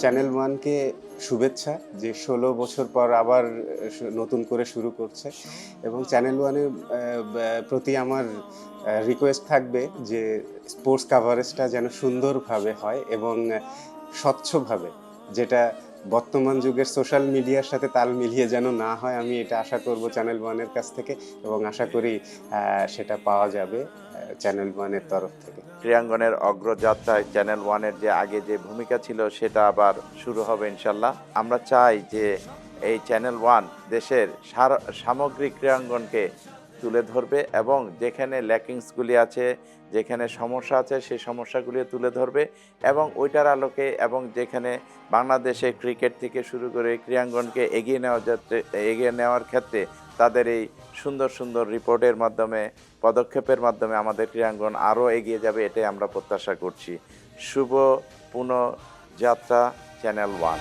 Channel ওয়ানকে শুভেচ্ছা যে ১৬ বছর পর আবার নতুন করে শুরু করছে, এবং চ্যানেল ওয়ানের প্রতি আমার রিকোয়েস্ট থাকবে যে স্পোর্টস কাভারেজটা যেন সুন্দরভাবে হয় এবং স্বচ্ছভাবে, যেটা বর্তমান যুগের সোশ্যাল মিডিয়ার সাথে তাল মিলিয়ে যেন না হয়, আমি এটা আশা করব চ্যানেল ওয়ানের কাছ থেকে, এবং আশা করি সেটা পাওয়া যাবে চ্যানেল ওয়ানের তরফ থেকে। ক্রীড়াঙ্গনের অগ্রযাত্রায় চ্যানেল ওয়ানের যে আগে যে ভূমিকা ছিল সেটা আবার শুরু হবে ইনশাল্লাহ। আমরা চাই যে এই চ্যানেল ওয়ান দেশের সামগ্রিক ক্রীড়াঙ্গনকে তুলে ধরবে এবং যেখানে ল্যাকিংসগুলি আছে, যেখানে সমস্যা আছে সেই সমস্যাগুলি তুলে ধরবে এবং ওইটার আলোকে, এবং যেখানে বাংলাদেশে ক্রিকেট থেকে শুরু করে ক্রীড়াঙ্গনকে এগিয়ে নেওয়ার ক্ষেত্রে তাদের এই সুন্দর সুন্দর রিপোর্টের মাধ্যমে, পদক্ষেপের মাধ্যমে আমাদের ক্রীড়াঙ্গন আরও এগিয়ে যাবে, এটাই আমরা প্রত্যাশা করছি। শুভ পুনঃযাত্রা চ্যানেল ওয়ান।